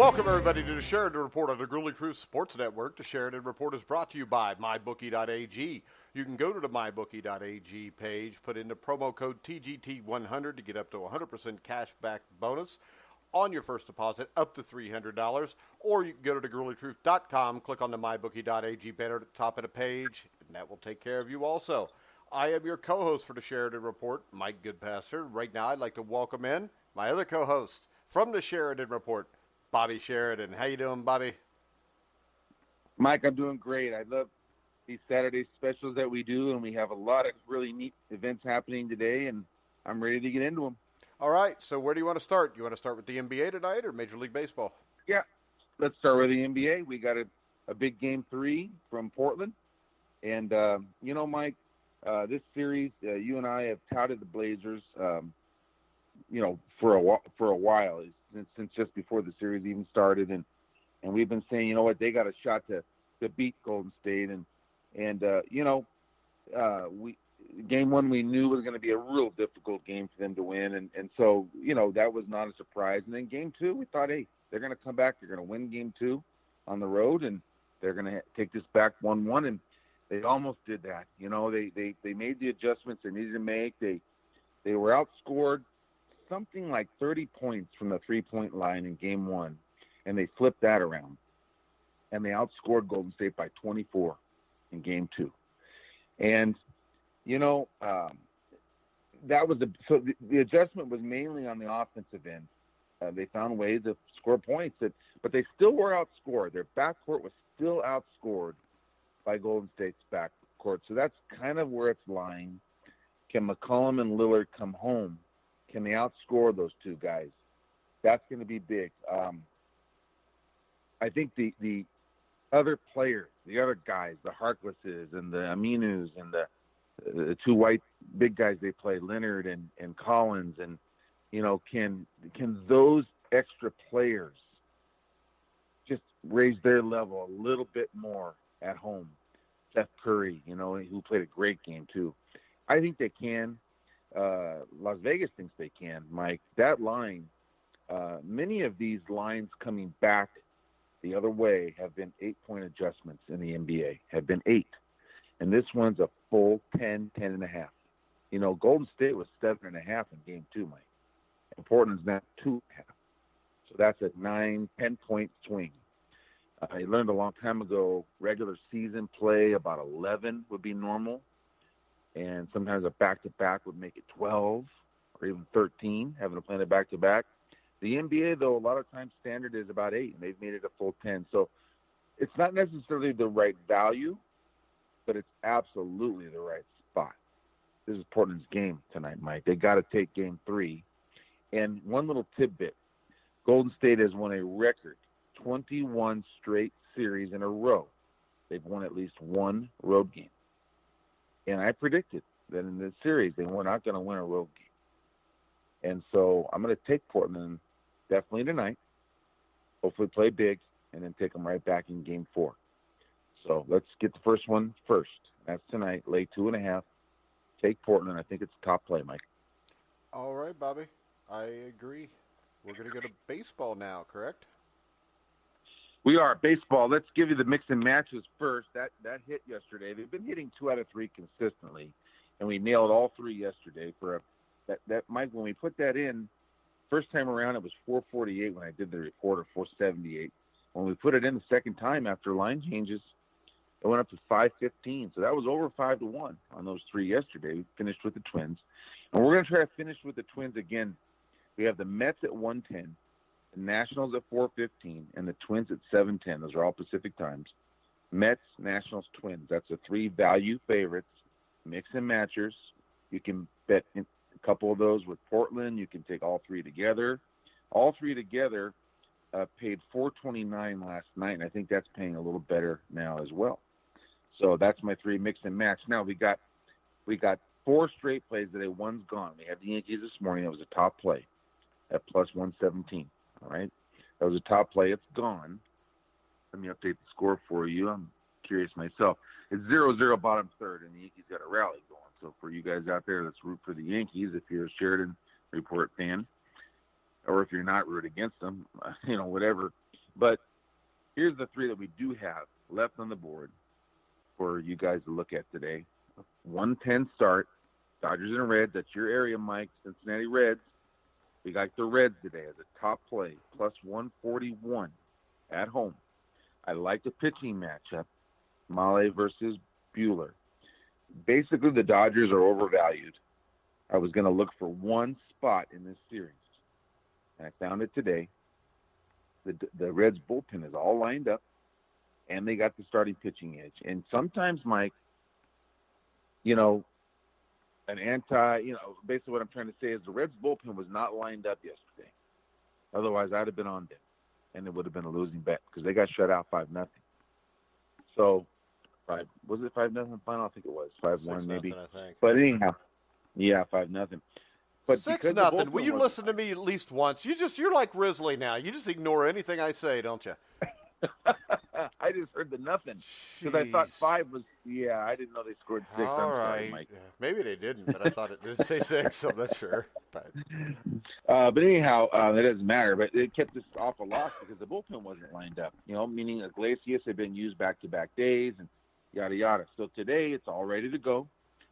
Welcome, everybody, to the Sheridan Report on the Grueling Truth Sports Network. The Sheridan Report is brought to you by MyBookie.ag. You can go to the MyBookie.ag page, put in the promo code TGT100 to get up to 100% cash back bonus on your first deposit up to $300. Or you can go to thegruelingtruth.com, click on the MyBookie.ag banner at the top of the page, and that will take care of you also. I am your co-host for the Sheridan Report, Mike Goodpaster. Right now, I'd like to welcome in my other co-host from the Sheridan Report, Bobby Sheridan. How you doing, Bobby? Mike, I'm doing great. I love these Saturday specials that we do, and we have a lot of really neat events happening today, and I'm ready to get into them. All right, so where do you want to start? You want to start with the NBA tonight or Major League Baseball? Yeah, let's start with the NBA. We got a big Game 3 from Portland. And, Mike, this series, you and I have touted the Blazers, for a while, since just before the series even started. And we've been saying, you know what, they got a shot to beat Golden State. Game 1 we knew was going to be a real difficult game for them to win. And so, that was not a surprise. And then Game 2, we thought, hey, they're going to come back. They're going to win Game 2 on the road, and they're going to take this back 1-1. And they almost did that. They made the adjustments they needed to make. They were outscored something like 30 points from the three-point line in Game 1, and they flipped that around. And they outscored Golden State by 24 in Game 2. And, that was the adjustment was mainly on the offensive end. They found ways to score points, but they still were outscored. Their backcourt was still outscored by Golden State's backcourt. So that's kind of where it's lying. Can McCollum and Lillard come home? Can they outscore those two guys? That's going to be big. I think the other players, the other guys, the Harklesses and the Aminus and the two white big guys they play, Leonard and Collins, and can those extra players just raise their level a little bit more at home? Steph Curry, who played a great game too. I think they can. Las Vegas thinks they can, Mike. That line, many of these lines coming back the other way have been 8-point adjustments in the NBA, have been 8. And this one's a full 10.5. Golden State was 7.5 in Game 2, Mike. And Portland's now 2.5. So that's a 9-10-point swing. I learned a long time ago, regular season play, about 11 would be normal. And sometimes a back-to-back would make it 12 or even 13, having to play in a back-to-back. The NBA, though, a lot of times standard is about 8, and they've made it a full 10. So it's not necessarily the right value, but it's absolutely the right spot. This is Portland's game tonight, Mike. They got to take Game 3. And one little tidbit, Golden State has won a record 21 straight series in a row. They've won at least one road game. And I predicted that in this series, they were not going to win a road game. And so I'm going to take Portland definitely tonight, hopefully play big, and then take them right back in Game 4. So let's get the first one first. That's tonight, lay 2.5. Take Portland. I think it's top play, Mike. All right, Bobby. I agree. We're going to go to baseball now, correct? We are. Baseball. Let's give you the mix and matches first. That hit yesterday. They've been hitting 2 out of 3 consistently, and we nailed all 3 yesterday. That Mike, when we put that in, first time around it was 448 when I did the report, or 478. When we put it in the second time after line changes, it went up to 515. So that was over 5-1 on those 3 yesterday. We finished with the Twins, and we're going to try to finish with the Twins again. We have the Mets at 110. The Nationals at 4:15, and the Twins at 7:10. Those are all Pacific times. Mets, Nationals, Twins. That's the 3 value favorites, mix and matchers. You can bet a couple of those with Portland. You can take all 3 together. All 3 together paid $4.29 last night, and I think that's paying a little better now as well. So that's my 3 mix and match. Now we got 4 straight plays today. One's gone. We had the Yankees this morning. That was a top play at plus 117. All right. That was a top play. It's gone. Let me update the score for you. I'm curious myself. It's 0-0 bottom third, and the Yankees got a rally going. So for you guys out there, let's root for the Yankees if you're a Sheridan Report fan, or if you're not, root against them, whatever. But here's the three that we do have left on the board for you guys to look at today. 110 start, Dodgers and Reds. That's your area, Mike. Cincinnati Reds. We got the Reds today as a top play, plus 141 at home. I like the pitching matchup, Male versus Buehler. Basically, the Dodgers are overvalued. I was going to look for one spot in this series, and I found it today. The Reds bullpen is all lined up, and they got the starting pitching edge. And sometimes, Mike, basically what I'm trying to say is the Reds bullpen was not lined up yesterday. Otherwise, I'd have been on them, and it would have been a losing bet because they got shut out 5-0. So, was it 5-0 final? I think it was 5-1 maybe. I think. But anyhow, yeah, 5-0. But 6-0. Will you listen to me at least once? You're like Risley now. You just ignore anything I say, don't you? I just heard the nothing because I thought 5 was. Yeah, I didn't know they scored 6. All I'm right. sorry, Mike. Maybe they didn't, but I thought it did say 6. I'm not sure. But anyhow, it doesn't matter. But it kept us off a loss because the bullpen wasn't lined up. Meaning Iglesias had been used back-to-back days and yada yada. So today it's all ready to go.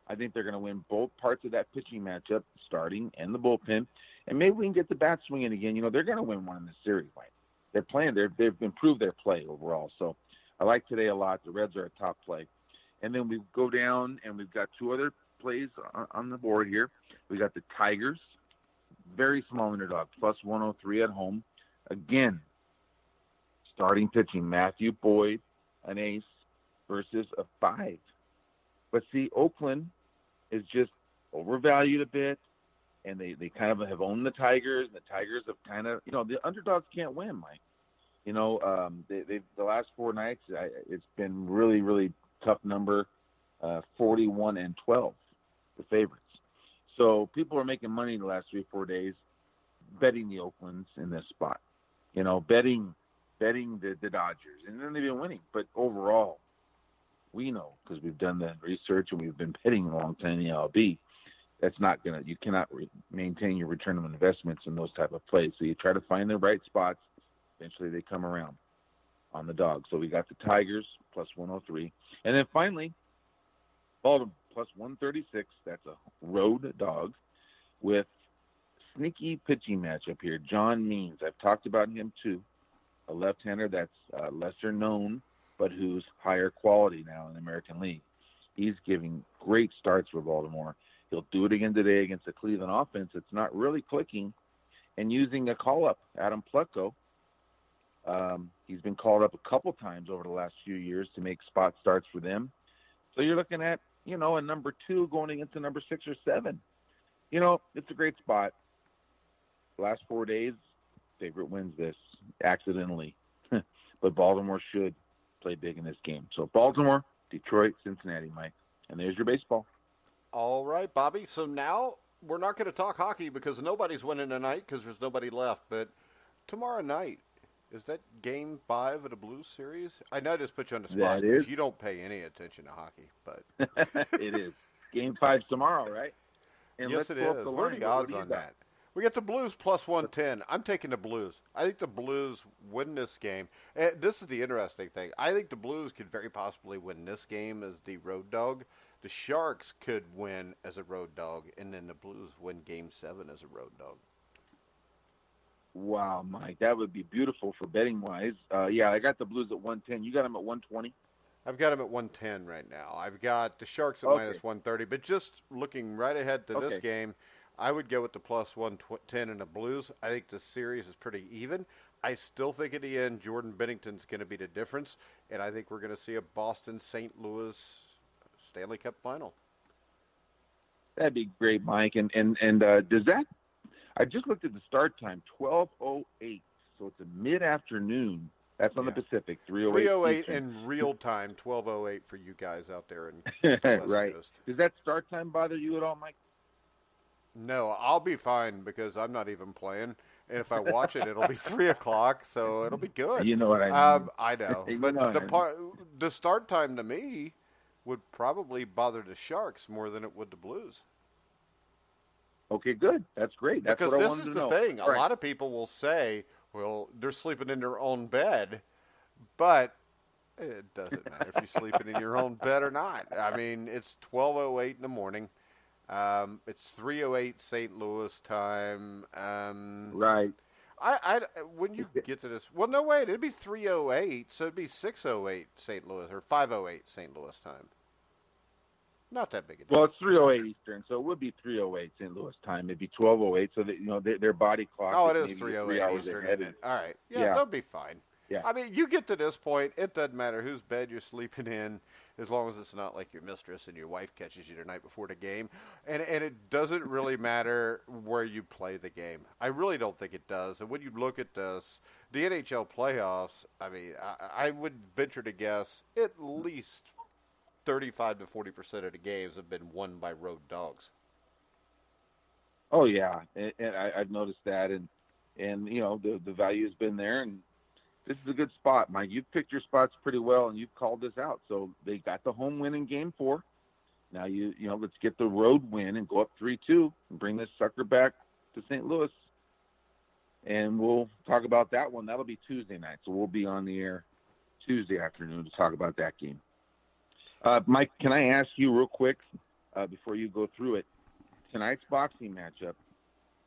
I think they're going to win both parts of that pitching matchup, starting and the bullpen, and maybe we can get the bat swinging again. They're going to win one in this series, Mike. They're playing. They've improved their play overall. So I like today a lot. The Reds are a top play. And then we go down, and we've got two other plays on the board here. We got the Tigers, very small underdog, plus 103 at home. Again, starting pitching, Matthew Boyd, an ace, versus a 5. But see, Oakland is just overvalued a bit. And they kind of have owned the Tigers, and the Tigers have kind of, the underdogs can't win, Mike. The last 4 nights, it's been really, really tough number, 41-12, the favorites. So people are making money the last 3-4 days betting the Oaklands in this spot, betting the Dodgers. And then they've been winning. But overall, we know, because we've done the research and we've been betting a long time in the MLB, you cannot maintain your return on investments in those type of plays. So you try to find the right spots. Eventually they come around on the dog. So we got the Tigers plus 103. And then finally, Baltimore plus 136. That's a road dog with sneaky pitching matchup here. John Means. I've talked about him too. A left-hander that's lesser known, but who's higher quality now in the American League. He's giving great starts for Baltimore. He'll do it again today against the Cleveland offense. It's not really clicking. And using a call-up, Adam Plutko, he's been called up a couple times over the last few years to make spot starts for them. So you're looking at, a number 2 going against a number 6 or 7. It's a great spot. Last 4 days, favorite wins this accidentally. But Baltimore should play big in this game. So Baltimore, Detroit, Cincinnati, Mike. And there's your baseball. All right, Bobby. So now we're not going to talk hockey because nobody's winning tonight because there's nobody left. But tomorrow night, is that Game 5 of the Blues series? I know I just put you on the spot because you don't pay any attention to hockey. But it is. Game 5 tomorrow, right? And yes, it is. What are the odds on that? We get the Blues plus 110. I'm taking the Blues. I think the Blues win this game. This is the interesting thing. I think the Blues could very possibly win this game as the road dog. The Sharks could win as a road dog, and then the Blues win Game 7 as a road dog. Wow, Mike, that would be beautiful for betting-wise. Yeah, I got the Blues at 110. You got them at 120? I've got them at 110 right now. I've got the Sharks at minus 130. But just looking right ahead to this game, I would go with the plus 110 in the Blues. I think the series is pretty even. I still think at the end, Jordan Binnington's going to be the difference, and I think we're going to see a Boston-St. Louis Stanley Cup final. That'd be great, Mike. And does that? I just looked at the start time, 12:08. So it's a mid-afternoon. That's on the Pacific, 3:08 in real time, 12:08 for you guys out there in the West Coast. Does that start time bother you at all, Mike? No, I'll be fine because I'm not even playing. And if I watch it, it'll be 3 o'clock, so it'll be good. You know what I mean. I know. But the start time to me would probably bother the Sharks more than it would the Blues. Okay, good. That's great. That's because what I this wanted is to the know. thing. All a lot of people will say, Well, they're sleeping in their own bed, but it doesn't matter if you're sleeping in your own bed or not. I mean, it's 12:08 in the morning. It's 3:08 St. Louis time. Right. When you get to this, well, no, wait, it'd be 3:08, so it'd be 6:08 St. Louis or 5:08 St. Louis time. Not that big a deal. Well, it's 3:08 Eastern, so it would be 3:08 St. Louis time. It'd be 12:08, so that their body clock. Oh, it is is maybe 3:08 Eastern, isn't it? All right, yeah, they'll be fine. Yeah. I mean, you get to this point, it doesn't matter whose bed you're sleeping in, as long as it's not like your mistress and your wife catches you the night before the game. And it doesn't really matter where you play the game. I really don't think it does. And when you look at this, the NHL playoffs, I mean, I would venture to guess at least 35 to 40% of the games have been won by road dogs. Oh, yeah. And I've noticed that. And the value has been there. And this is a good spot, Mike. You've picked your spots pretty well, and you've called this out. So they got the home win in Game 4. Now, let's get the road win and go up 3-2 and bring this sucker back to St. Louis. And we'll talk about that one. That'll be Tuesday night. So we'll be on the air Tuesday afternoon to talk about that game. Mike, can I ask you real quick before you go through it? Tonight's boxing matchup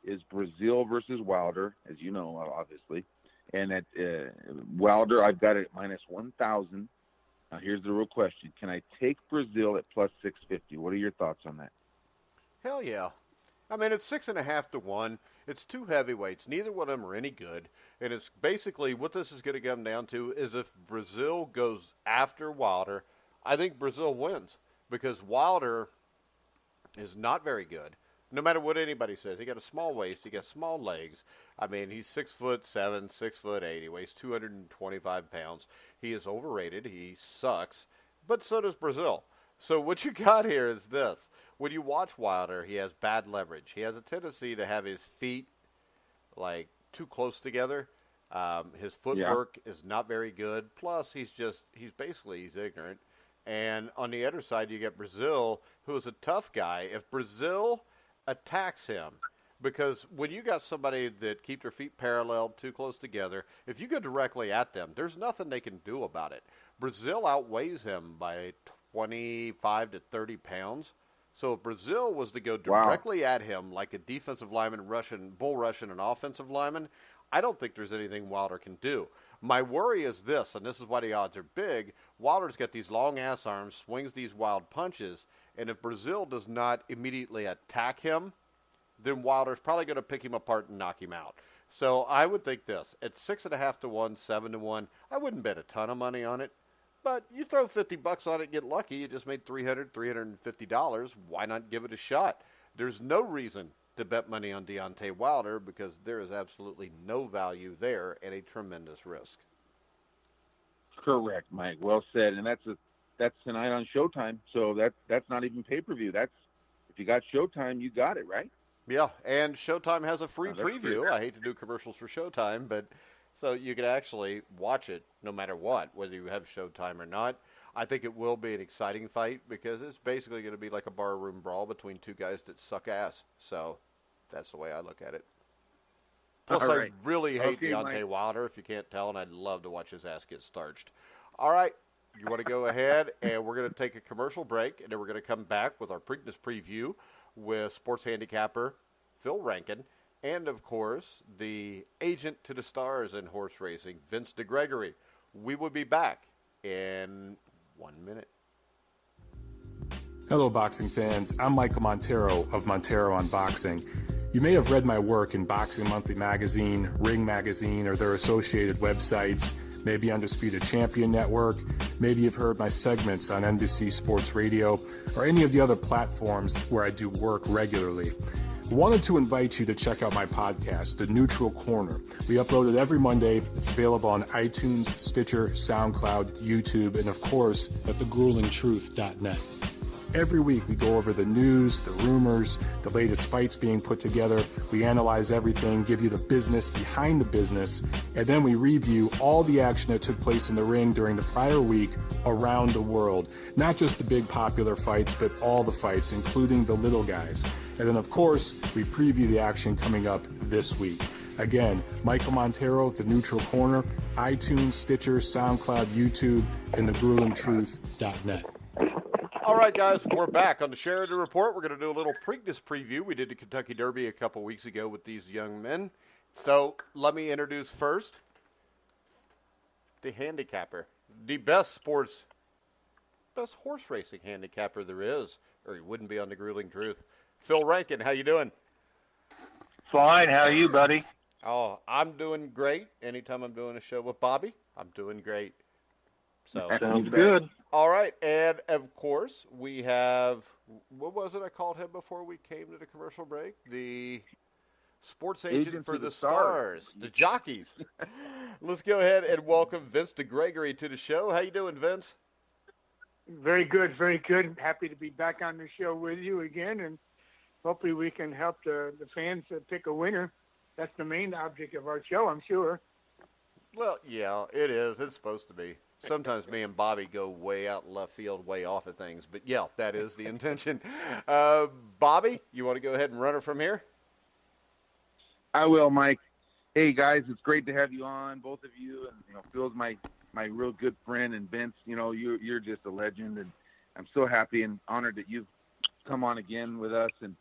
is Brazil versus Wilder, as you know, obviously. And at Wilder, I've got it at minus 1,000. Now, here's the real question. Can I take Brazil at plus 650? What are your thoughts on that? Hell yeah. I mean, it's 6.5 to 1. It's two heavyweights. Neither one of them are any good. And it's basically what this is going to come down to is if Brazil goes after Wilder, I think Brazil wins because Wilder is not very good. No matter what anybody says, he got a small waist, he got small legs. I mean, he's 6'7", 6'8". He weighs 225 pounds. He is overrated. He sucks, but so does Brazil. So what you got here is this: when you watch Wilder, he has bad leverage. He has a tendency to have his feet like too close together. His footwork is not very good. Plus, he's ignorant. And on the other side, you get Brazil, who is a tough guy. If Brazil attacks him, because when you got somebody that keep their feet parallel too close together, if you go directly at them, there's nothing they can do about it. Brazil outweighs him by 25 to 30 pounds. So if Brazil was to go directly at him like a defensive lineman bull rushing an offensive lineman, I don't think there's anything Wilder can do. My worry is this, and this is why the odds are big. Wilder's got these long-ass arms, swings these wild punches, and if Brazil does not immediately attack him, then Wilder's probably going to pick him apart and knock him out. So I would think this. At 6.5 to 1, 7 to 1, I wouldn't bet a ton of money on it. But you throw $50 on it and get lucky. You just made $350. Why not give it a shot? There's no reason to bet money on Deontay Wilder because there is absolutely no value there and a tremendous risk. Correct, Mike. Well said. And that's tonight on Showtime. So that's not even pay-per-view. If you got Showtime, you got it, right? Yeah, and Showtime has a free preview. I hate to do commercials for Showtime, but so you can actually watch it no matter what, whether you have Showtime or not. I think it will be an exciting fight because it's basically going to be like a barroom brawl between two guys that suck ass. So that's the way I look at it. Plus, I really hate Deontay Wilder, if you can't tell, and I'd love to watch his ass get starched. All right, you want to go ahead, and we're going to take a commercial break, and then we're going to come back with our Preakness preview with sports handicapper Phil Rankin, and, of course, the agent to the stars in horse racing, Vince DeGregory. We will be back in 1 minute. Hello, boxing fans. I'm Michael Montero of Montero on Boxing. You may have read my work in Boxing Monthly Magazine, Ring Magazine, or their associated websites, maybe Undisputed Champion Network, maybe you've heard my segments on NBC Sports Radio, or any of the other platforms where I do work regularly. I wanted to invite you to check out my podcast, The Neutral Corner. We upload it every Monday. It's available on iTunes, Stitcher, SoundCloud, YouTube, and of course at thegruelingtruth.net. Every week we go over the news, the rumors, the latest fights being put together. We analyze everything, give you the business behind the business, and then we review all the action that took place in the ring during the prior week around the world. Not just the big popular fights, but all the fights, including the little guys. And then, of course, we preview the action coming up this week. Again, Michael Montero, The Neutral Corner, iTunes, Stitcher, SoundCloud, YouTube, and thegruelingtruth.net. All right, guys, we're back on the Sheridan Report. We're going to do a little Preakness preview. We did the Kentucky Derby a couple weeks ago with these young men. So let me introduce first the handicapper, the best horse racing handicapper there is, or he wouldn't be on the Grueling Truth. Phil Rankin, how you doing? Fine. How are you, buddy? Oh, I'm doing great. Anytime I'm doing a show with Bobby, I'm doing great. So Sounds good. All right, and of course we have, what was it I called him before we came to the commercial break? The sports agent for the stars, the jockeys. Let's go ahead and welcome Vince DeGregory to the show. How you doing, Vince? Very good, very good. Happy to be back on the show with you again, and hopefully we can help the fans pick a winner. That's the main object of our show, I'm sure. Well, yeah, it is. It's supposed to be. Sometimes me and Bobby go way out left field, way off of things. But, yeah, that is the intention. Bobby, you want to go ahead and run it from here? I will, Mike. Hey, guys, it's great to have you on, both of you. And, Phil's my real good friend. And, Vince, you're just a legend. And I'm so happy and honored that you've come on again with us. And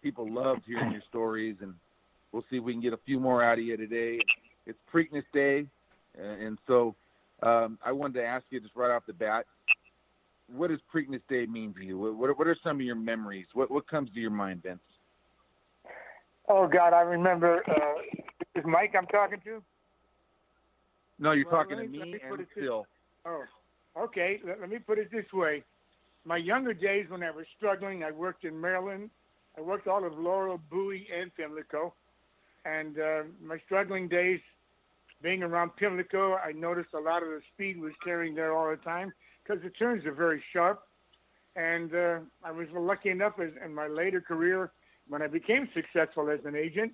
people loved hearing your stories. And we'll see if we can get a few more out of you today. It's Preakness Day. And so I wanted to ask you just right off the bat, what does Preakness Day mean to you? What are some of your memories? What comes to your mind, Vince? Oh, God, I remember. Is Mike I'm talking to? No, you're talking to me and Phil. Oh, okay. Let me put it this way. My younger days when I was struggling, I worked in Maryland. I worked all of Laurel, Bowie, and Pimlico. And my struggling days, being around Pimlico, I noticed a lot of the speed was carrying there all the time because the turns are very sharp. And I was lucky enough in my later career, when I became successful as an agent,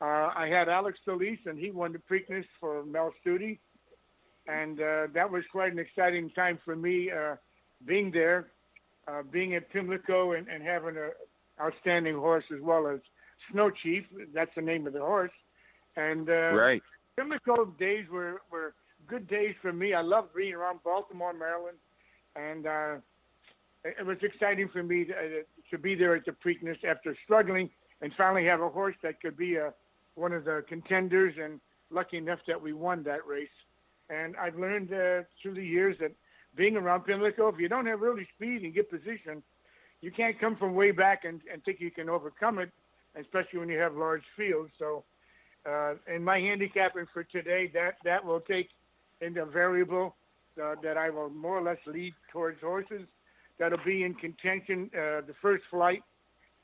I had Alex Solis, and he won the Preakness for Mel Studi. And that was quite an exciting time for me, being there, being at Pimlico and having an outstanding horse as well as Snow Chief. That's the name of the horse. And right. Pimlico days were good days for me. I loved being around Baltimore, Maryland, and it was exciting for me to be there at the Preakness after struggling and finally have a horse that could be one of the contenders, and lucky enough that we won that race. And I've learned through the years that being around Pimlico, if you don't have really speed and get position, you can't come from way back and think you can overcome it, especially when you have large fields. So in my handicapping for today, that will take into a variable that I will more or less lead towards horses that'll be in contention the first flight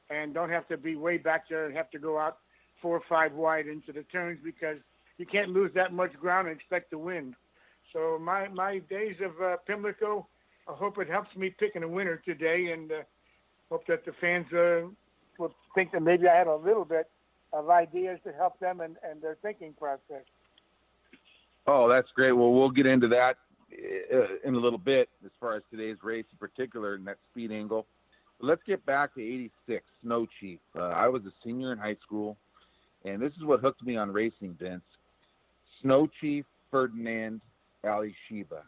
and don't have to be way back there and have to go out 4 or 5 wide into the turns, because you can't lose that much ground and expect to win. So my days of Pimlico, I hope it helps me picking a winner today, and hope that the fans will think that maybe I had a little bit of ideas to help them and their thinking process. Oh, that's great. Well, we'll get into that in a little bit as far as today's race in particular and that speed angle. But let's get back to 86, Snow Chief. I was a senior in high school, and this is what hooked me on racing, Vince. Snow Chief, Ferdinand, Ali Sheba.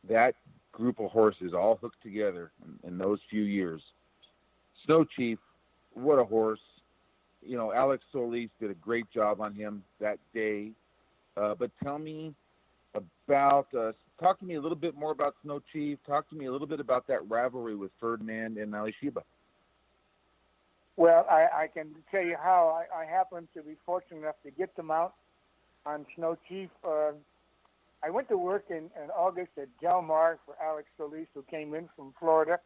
That group of horses all hooked together in those few years. Snow Chief, what a horse. Alex Solis did a great job on him that day. But tell me about, talk to me a little bit more about Snow Chief. Talk to me a little bit about that rivalry with Ferdinand and Ali Sheba. Well, I can tell you how. I happened to be fortunate enough to get the mount on Snow Chief. I went to work in August at Del Mar for Alex Solis, who came in from Florida.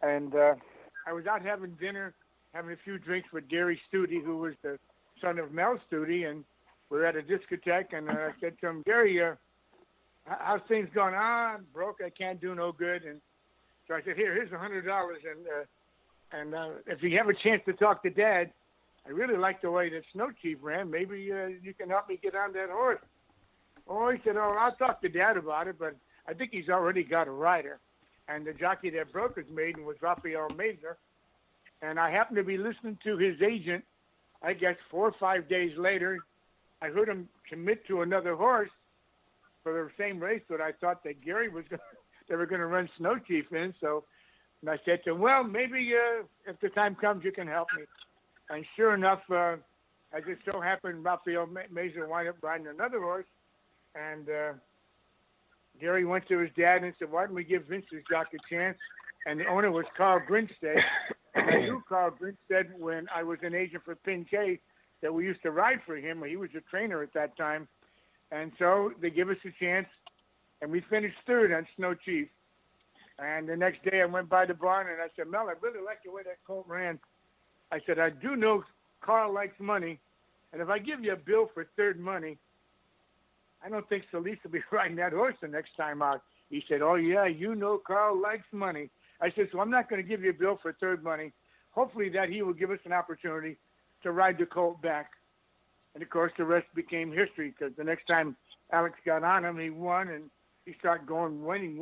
And I was out having dinner, having a few drinks with Gary Studi, who was the son of Mel Studi, and we were at a discotheque, and I said to him, Gary, how's things going? I'm broke, I can't do no good. And so I said, here's $100, and if you have a chance to talk to Dad, I really like the way that Snow Chief ran. Maybe you can help me get on that horse. Oh, he said, I'll talk to Dad about it, but I think he's already got a rider. And the jockey that broke his maiden was Rafael Mazur. And I happened to be listening to his agent, I guess 4 or 5 days later, I heard him commit to another horse for the same race that I thought that Gary was they were going to run Snow Chief in. So, and I said to him, well, maybe if the time comes, you can help me. And sure enough, as it so happened, Rafael Mazur wound up riding another horse, and Gary went to his dad and said, why don't we give Vince's jock a chance? And the owner was Carl Grinstead. And I knew Carl Grinstead when I was an agent for Pin K, that we used to ride for him. He was a trainer at that time. And so they give us a chance, and we finished third on Snow Chief. And the next day I went by the barn, and I said, Mel, I really like the way that colt ran. I said, I do know Carl likes money, and if I give you a bill for third money, I don't think Solis will be riding that horse the next time out. He said, oh, yeah, you know Carl likes money. I said, so I'm not going to give you a bill for third money. Hopefully that he will give us an opportunity to ride the colt back. And, of course, the rest became history, because the next time Alex got on him, he won, and he started going winning.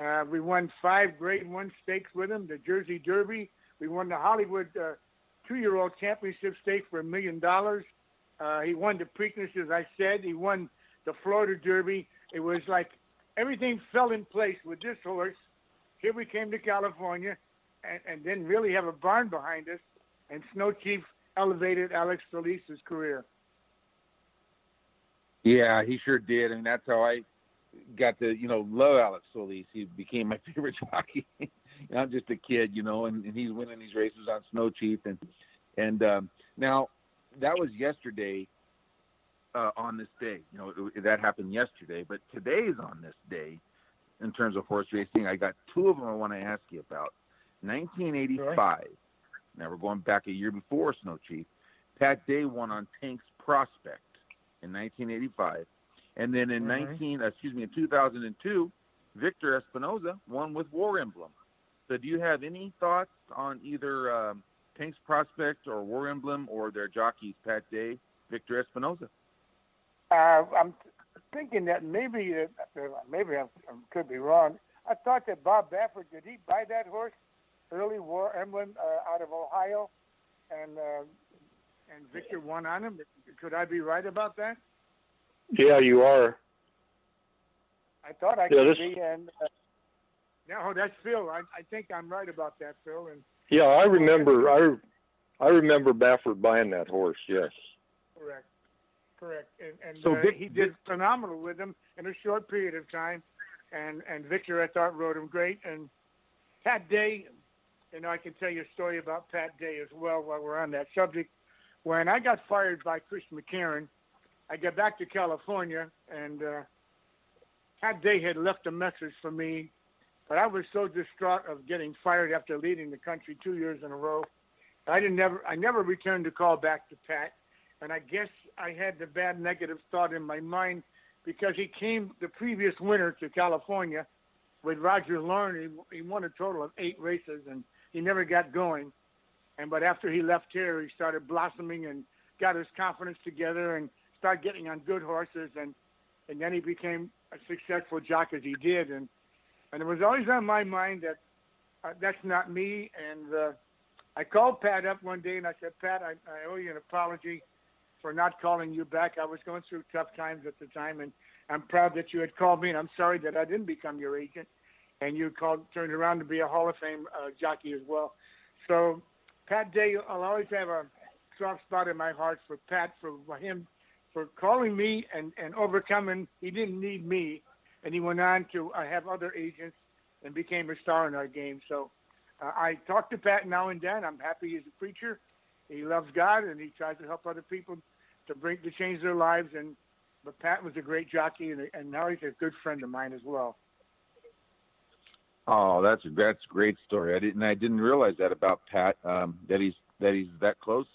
And we won 5 Grade 1 stakes with him, the Jersey Derby. We won the Hollywood 2-year-old championship stake for $1 million. He won the Preakness, as I said. He won the Florida Derby. It was like everything fell in place with this horse. Here we came to California and didn't really have a barn behind us, and Snow Chief elevated Alex Solis's career. Yeah, he sure did. I mean, that's how I got to, love Alex Solis. He became my favorite jockey. I'm just a kid, and he's winning these races on Snow Chief. And now that was yesterday on this day. That happened yesterday, but today is on this day in terms of horse racing. I got 2 of them I want to ask you about. 1985. Right. Now we're going back a year before Snow Chief. Pat Day won on Tank's Prospect in 1985. And then in 2002, Victor Espinoza won with War Emblem. So do you have any thoughts on either Tank's Prospect or War Emblem or their jockeys, Pat Day, Victor Espinoza? I'm thinking that maybe I could be wrong. I thought that Bob Baffert, did he buy that horse, early War Emblem, out of Ohio, and Victor won on him? Could I be right about that? Yeah, you are. I thought I could be, and no, that's Phil. I think I'm right about that, Phil. And yeah, I remember. I remember Baffert buying that horse. Yes. Correct. And so he did phenomenal with him in a short period of time, and Victor, I thought, rode him great. And Pat Day, I can tell you a story about Pat Day as well while we're on that subject. When I got fired by Chris McCarron, I got back to California, and Pat Day had left a message for me, but I was so distraught of getting fired after leading the country 2 years in a row. I never returned a call back to Pat, and I guess I had the bad negative thought in my mind because he came the previous winter to California with Roger Lauren. He won a total of 8 races, and he never got going. But after he left here, he started blossoming and got his confidence together and started getting on good horses, and then he became a successful jockey as he did. And it was always on my mind that that's not me. And I called Pat up one day, and I said, Pat, I owe you an apology for not calling you back. I was going through tough times at the time, and I'm proud that you had called me, and I'm sorry that I didn't become your agent. And you turned around to be a Hall of Fame jockey as well. So Pat Day, I'll always have a soft spot in my heart for Pat, for him, for calling me and overcoming. He didn't need me, and he went on to have other agents and became a star in our game. So I talk to Pat now and then. I'm happy he's a preacher. He loves God, and he tries to help other people to change their lives. But Pat was a great jockey, and now he's a good friend of mine as well. Oh, that's a great story. I didn't realize that about Pat. That he's that close,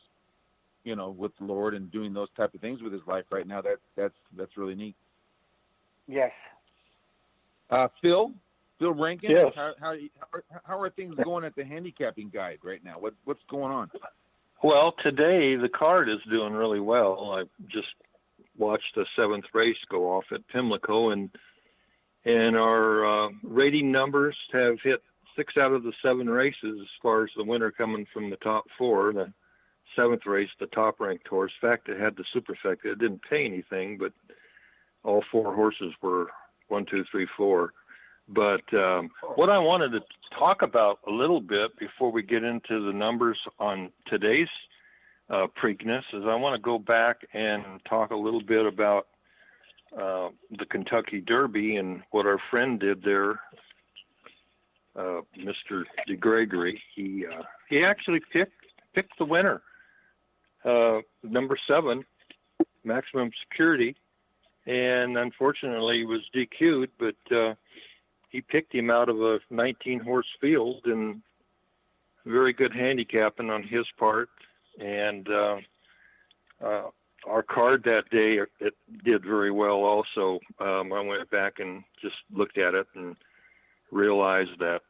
with the Lord and doing those type of things with his life right now. That's really neat. Yes. Phil Rankin. Yes. How are things going at the handicapping guide right now? What's going on? Well, today the card is doing really well. I just watched the 7th race go off at Pimlico, and our rating numbers have hit 6 out of the 7 races as far as the winner coming from the top 4. The seventh race, the top-ranked horse. In fact, it had the superfecta. It didn't pay anything, but all four horses were 1, 2, 3, 4. But what I wanted to talk about a little bit before we get into the numbers on today's Preakness is I want to go back and talk a little bit about the Kentucky Derby and what our friend did there, Mr. DeGregory. He actually picked the winner, number 7, Maximum Security, and unfortunately he was DQ'd, but he picked him out of a 19-horse field, and very good handicapping on his part. And our card that day, it did very well also. I went back and just looked at it and realized that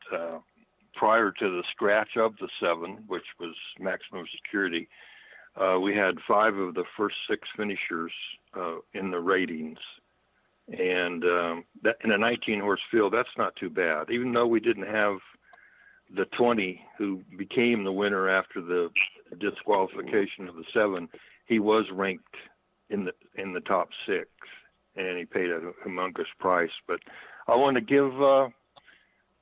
prior to the scratch of the 7, which was Maximum Security, we had 5 of the first 6 finishers in the ratings. And that in a 19-horse field, that's not too bad. Even though we didn't have the 20 who became the winner after the disqualification of the 7, he was ranked in the top 6, and he paid a humongous price. But I want to give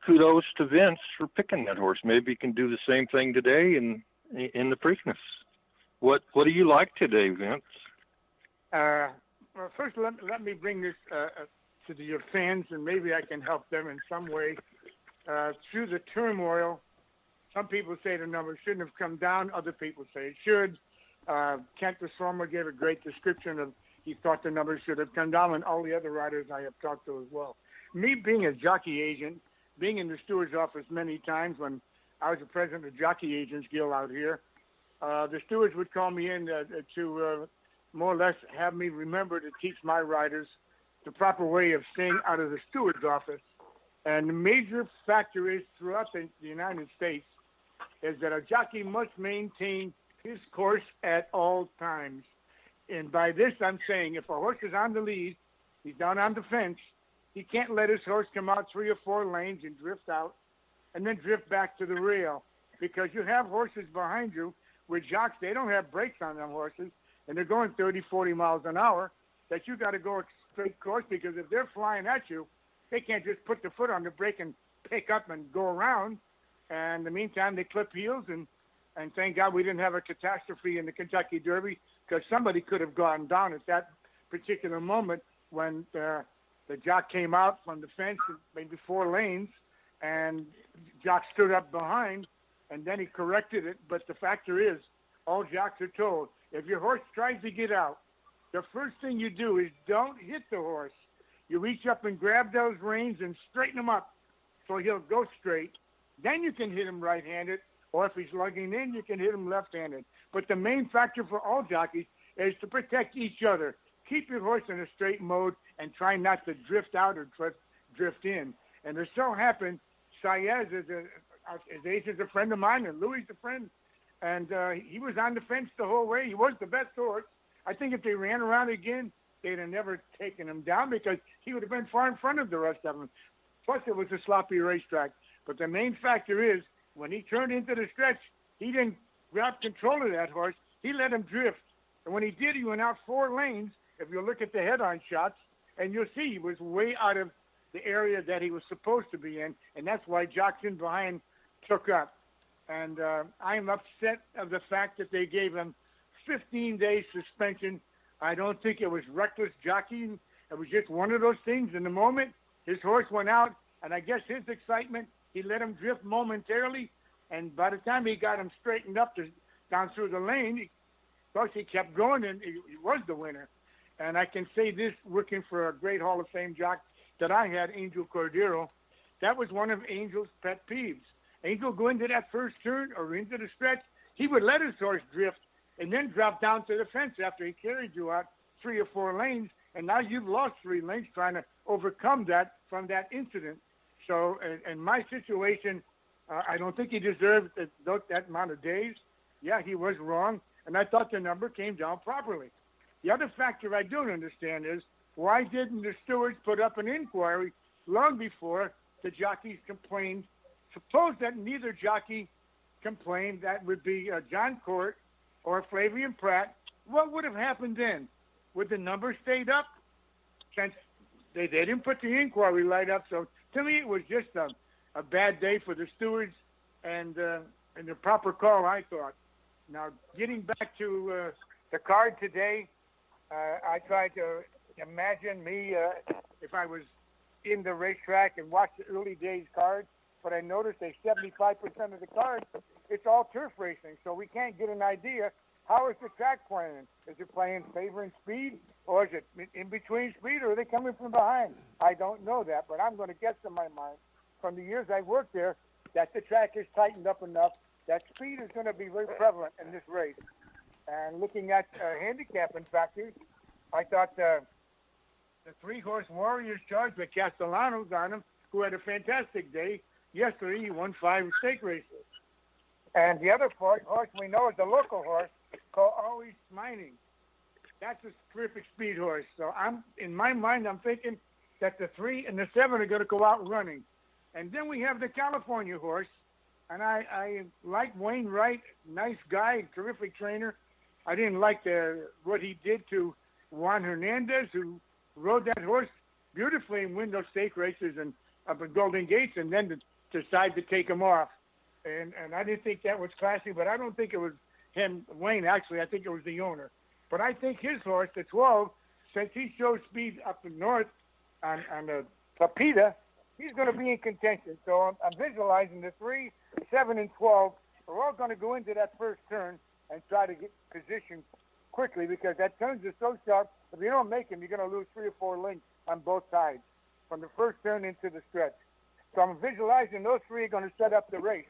kudos to Vince for picking that horse. Maybe he can do the same thing today in the Preakness. What do you like today, Vince? Well, first, let me bring this to your fans, and maybe I can help them in some way. Through the turmoil, some people say the number shouldn't have come down. Other people say it should. Kent the Stormer gave a great description of he thought the number should have come down, and all the other riders I have talked to as well. Me being a jockey agent, being in the steward's office many times when I was the president of the Jockey Agents Guild out here, the stewards would call me in to more or less have me remember to teach my riders the proper way of staying out of the steward's office. And the major factor is throughout the United States is that a jockey must maintain his course at all times. And by this, I'm saying if a horse is on the lead, he's down on the fence, he can't let his horse come out 3 or 4 lanes and drift out and then drift back to the rail, because you have horses behind you with jocks, they don't have brakes on them horses, and they're going 30, 40 miles an hour, that you got to go a straight course, because if they're flying at you, they can't just put the foot on the brake and pick up and go around. And in the meantime, they clip heels, and thank God we didn't have a catastrophe in the Kentucky Derby, because somebody could have gone down at that particular moment when the jock came out from the fence, maybe 4 lanes, and jock stood up behind, and then he corrected it. But the factor is, all jocks are told, if your horse tries to get out, the first thing you do is don't hit the horse. You reach up and grab those reins and straighten him up so he'll go straight. Then you can hit him right-handed, or if he's lugging in, you can hit him left-handed. But the main factor for all jockeys is to protect each other. Keep your horse in a straight mode and try not to drift out or drift in. And it so happened, Saez his agent's a friend of mine, and Louis' a friend, and he was on the fence the whole way. He was the best horse. I think if they ran around again, they'd have never taken him down, because he would have been far in front of the rest of them. Plus, it was a sloppy racetrack. But the main factor is, when he turned into the stretch, he didn't grab control of that horse. He let him drift. And when he did, he went out 4 lanes. If you look at the head-on shots, and you'll see he was way out of the area that he was supposed to be in, and that's why Jackson behind took up. And I'm upset of the fact that they gave him 15-day suspension. I don't think it was reckless jockeying. It was just one of those things. In the moment, his horse went out, and I guess his excitement, he let him drift momentarily, and by the time he got him straightened up down through the lane, of course he kept going, and he was the winner. And I can say this, working for a great Hall of Fame jock that I had, Angel Cordero, that was one of Angel's pet peeves. Angel go into that first turn or into the stretch, he would let his horse drift and then drop down to the fence after he carried you out 3 or 4 lanes, and now you've lost 3 lanes trying to overcome that from that incident. So in my situation, I don't think he deserved that amount of days. Yeah, he was wrong, and I thought the number came down properly. The other factor I don't understand is, why didn't the stewards put up an inquiry long before the jockeys complained? Suppose that neither jockey complained, that would be John Court or Flavian Pratt, what would have happened then? Would the numbers stayed up? Since they didn't put the inquiry light up, so to me it was just a bad day for the stewards and the proper call, I thought. Now, getting back to the card today, I tried to imagine me if I was in the racetrack and watched the early days cards, but I noticed that 75% of the cards, it's all turf racing, so we can't get an idea. How is the track playing? Is it playing favoring speed, or is it in between speed, or are they coming from behind? I don't know that, but I'm going to guess in my mind from the years I worked there that the track is tightened up enough that speed is going to be very prevalent in this race. And looking at handicapping factors, I thought the 3-horse Warriors charged with Castellanos on him, who had a fantastic day. Yesterday, he won 5 stake races. And the other horse we know is the local horse called Always Smiling. That's a terrific speed horse. So in my mind, I'm thinking that the 3 and the 7 are going to go out running. And then we have the California horse. And I like Wayne Wright, nice guy, terrific trainer. I didn't like what he did to Juan Hernandez, who rode that horse beautifully and win those stake races and up at Golden Gates, and then to decide to take him off. And I didn't think that was classy, but I don't think it was him, Wayne, actually. I think it was the owner. But I think his horse, the 12, since he showed speed up in north on the Papita, he's going to be in contention. So I'm visualizing the 3, 7, and 12 are all going to go into that first turn and try to get positioned quickly, because that turns is so sharp. If you don't make them, you're going to lose 3 or 4 lengths on both sides from the first turn into the stretch. So I'm visualizing those 3 are going to set up the race.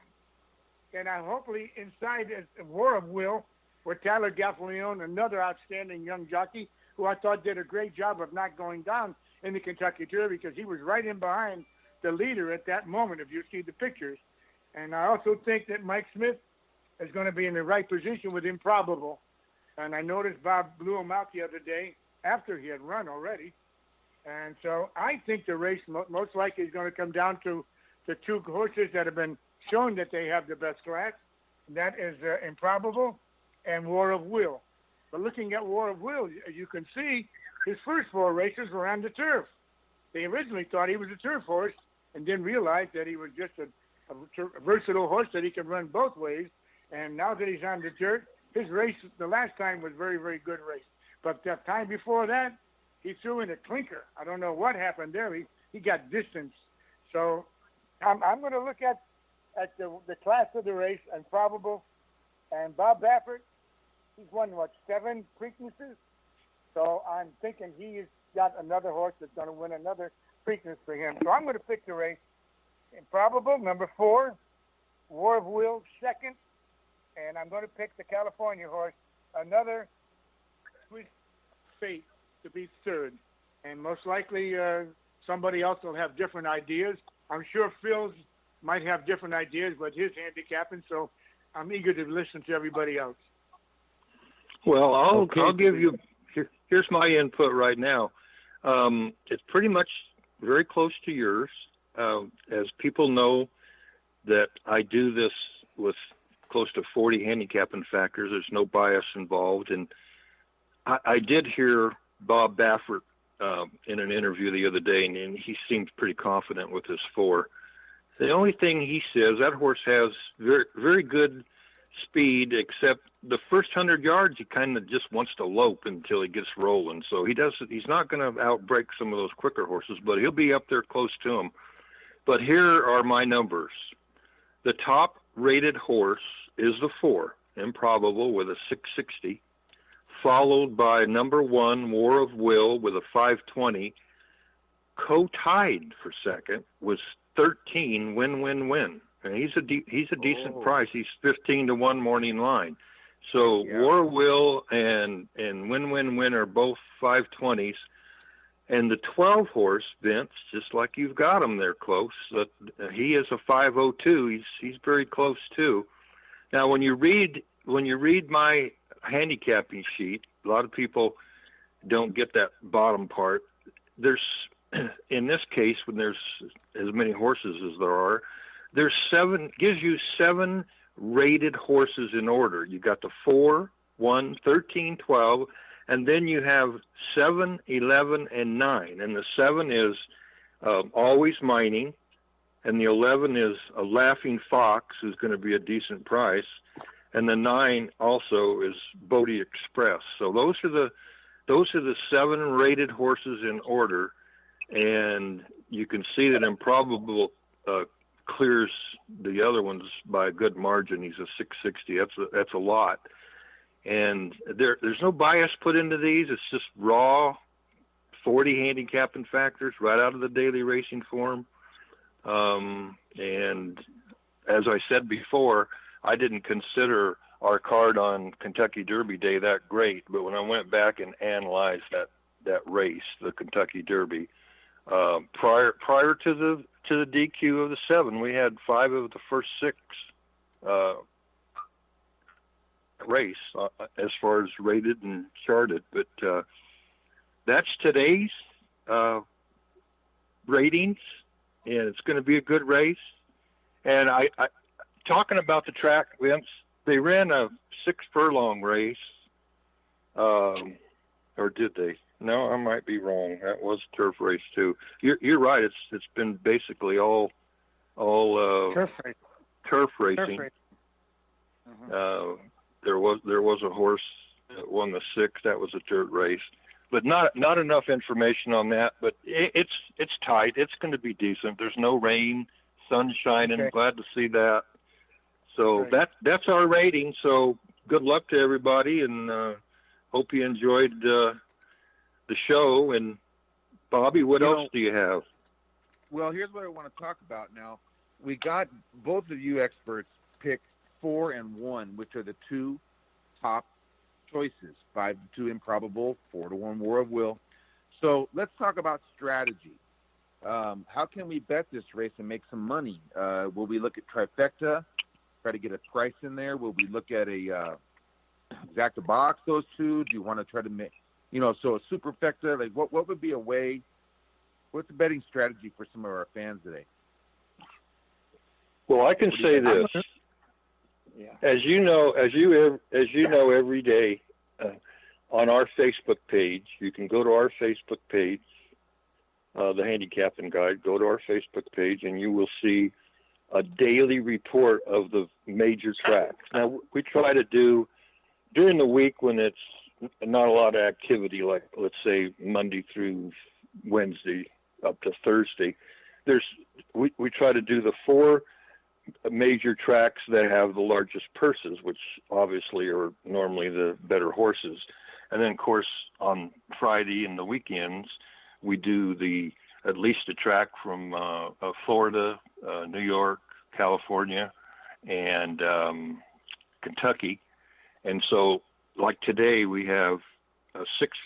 And I'm hopefully inside a War of Will with Tyler Gaffalione, another outstanding young jockey who I thought did a great job of not going down in the Kentucky Derby, because he was right in behind the leader at that moment, if you see the pictures. And I also think that Mike Smith is going to be in the right position with Improbable. And I noticed Bob blew him out the other day after he had run already. And so I think the race most likely is going to come down to the 2 horses that have been shown that they have the best class. And that is Improbable and War of Will. But looking at War of Will, as you can see, his first 4 races were on the turf. They originally thought he was a turf horse and didn't realize that he was just a versatile horse that he could run both ways. And now that he's on the dirt, his race, the last time was very, very good race. But the time before that, he threw in a clinker. I don't know what happened there. He got distance. So I'm going to look at the class of the race, Improbable. And Bob Baffert, he's won, 7 Preaknesses? So I'm thinking he's got another horse that's going to win another Preakness for him. So I'm going to pick the race. Improbable, number 4. War of Will, 2nd. And I'm going to pick the California horse, another Swiss Fate, to be 3rd. And most likely somebody else will have different ideas. I'm sure Phil's might have different ideas with his handicapping, so I'm eager to listen to everybody else. Well, I'll give you, here's my input right now. It's pretty much very close to yours. As people know that I do this with close to 40 handicapping factors. There's no bias involved. And I did hear Bob Baffert in an interview the other day, and he seemed pretty confident with his 4. The only thing he says, that horse has very, very good speed, except the first 100 yards, he kind of just wants to lope until he gets rolling. So he's not going to outbreak some of those quicker horses, but he'll be up there close to him. But here are my numbers. The top rated horse is the 4, Improbable, with a 660, followed by number 1, War of Will, with a 520. Co-tied for 2nd was 13, Win. And he's a decent price. He's 15-1 morning line. So yeah. War of Will and Win are both 520s. And the 12 horse, Vince, just like you've got him there close, he is a 502. He's very close too. Now, when you read my handicapping sheet, a lot of people don't get that bottom part. There's, in this case, when there's as many horses as there are, gives you 7 rated horses in order. You got the 4, 1, 13, 12, and then you have 7, 11, and 9. And the 7 is Always Mining, and the 11 is a Laughing Fox, who's going to be a decent price, and the 9 also is Bodie Express. So those are the 7 rated horses in order, and you can see that Improbable clears the other ones by a good margin. He's a 660. That's a lot, and there's no bias put into these. It's just raw 40 handicapping factors right out of the daily racing form. And as I said before, I didn't consider our card on Kentucky Derby Day that great, but when I went back and analyzed that race, the Kentucky Derby, prior to the DQ of the 7, we had 5 of the first 6 race as far as rated and charted, but that's today's ratings, and it's going to be a good race. And I talking about the track, Vince, they ran a 6 furlong race, or did they? No, I might be wrong. That was a turf race too. You're right. It's been basically all turf racing. Uh-huh. There was a horse that won the 6. That was a dirt race, but not enough information on that. But it's tight. It's going to be decent. There's no rain, sun shining. Okay. Glad to see that. So that's our rating. So good luck to everybody, and hope you enjoyed the show. And Bobby, what else do you have? Well, here's what I want to talk about now. We got both of you experts picked 4 and 1, which are the 2 top choices. 5 to 2 Improbable, 4 to 1 War of Will. So let's talk about strategy. How can we bet this race and make some money? Will we look at trifecta, try to get a price in there? Will we look at a exacta box, those 2? Do you want to try to make, so a superfecta? Like what would be a way? What's the betting strategy for some of our fans today? Well, I can say this. Yeah. As you know, every day on our Facebook page, you can go to our Facebook page, the Handicapping Guide. Go to our Facebook page, and you will see a daily report of the major tracks. Now, we try to do during the week when it's not a lot of activity, like let's say Monday through Wednesday up to Thursday. We try to do the 4 major tracks that have the largest purses, which obviously are normally the better horses. And then, of course, on Friday and the weekends, we do at least a track from Florida, New York, California, and Kentucky. And so, like today, we have 6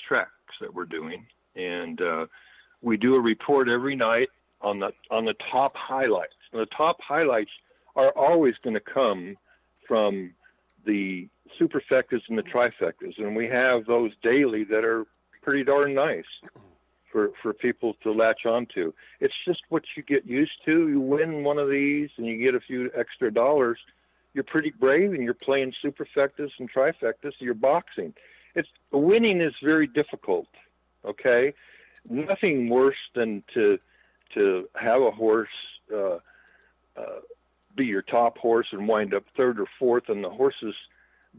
tracks that we're doing, and we do a report every night on the top highlights. And the top highlights are always going to come from the superfectas and the trifectas, and we have those daily that are pretty darn nice for people to latch onto. It's just what you get used to. You win one of these and you get a few extra dollars. You're pretty brave, and you're playing superfectas and trifectas. You're boxing. Winning is very difficult. Okay, nothing worse than to have a horse be your top horse and wind up 3rd or 4th, and the horses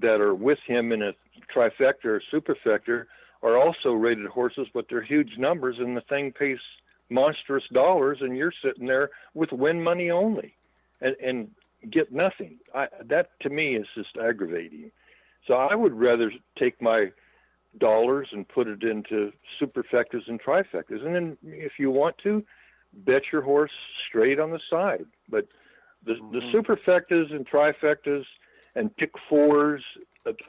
that are with him in a trifecta or superfecta are also rated horses, but they're huge numbers, and the thing pays monstrous dollars, and you're sitting there with win money only and get nothing. That to me is just aggravating. So I would rather take my dollars and put it into superfectas and trifectas, and then if you want to, bet your horse straight on the side. But the superfectas and trifectas and pick 4s,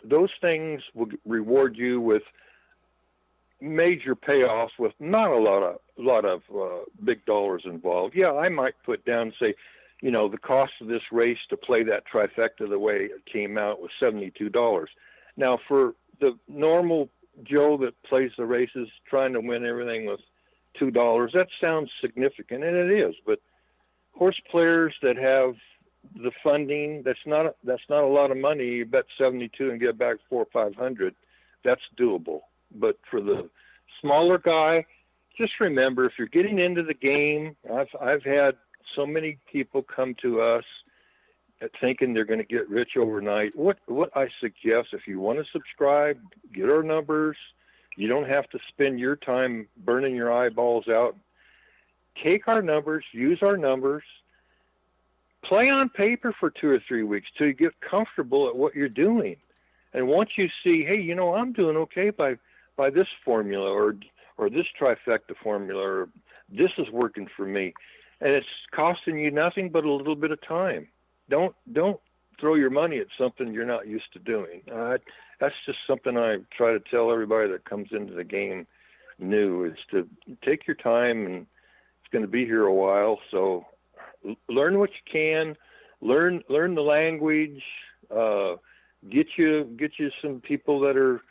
those things will reward you with major payoffs with not a lot of big dollars involved. Yeah, I might put down, say, the cost of this race to play that trifecta the way it came out was $72. Now, for the normal Joe that plays the races trying to win everything with $2, that sounds significant, and it is. But horse players that have the funding, that's not a lot of money. You bet 72 and get back 400 or 500. That's doable. But for the smaller guy, just remember, if you're getting into the game, I've had so many people come to us thinking they're going to get rich overnight. What I suggest, if you want to subscribe, get our numbers. You don't have to spend your time burning your eyeballs out. Take our numbers, use our numbers, play on paper for 2 or 3 weeks till you get comfortable at what you're doing. And once you see, hey, I'm doing okay by this formula or this trifecta formula, or this is working for me, and it's costing you nothing but a little bit of time. Don't throw your money at something you're not used to doing. That's just something I try to tell everybody that comes into the game new, is to take your time, and it's going to be here a while. So learn what you can, learn the language, get you some people that are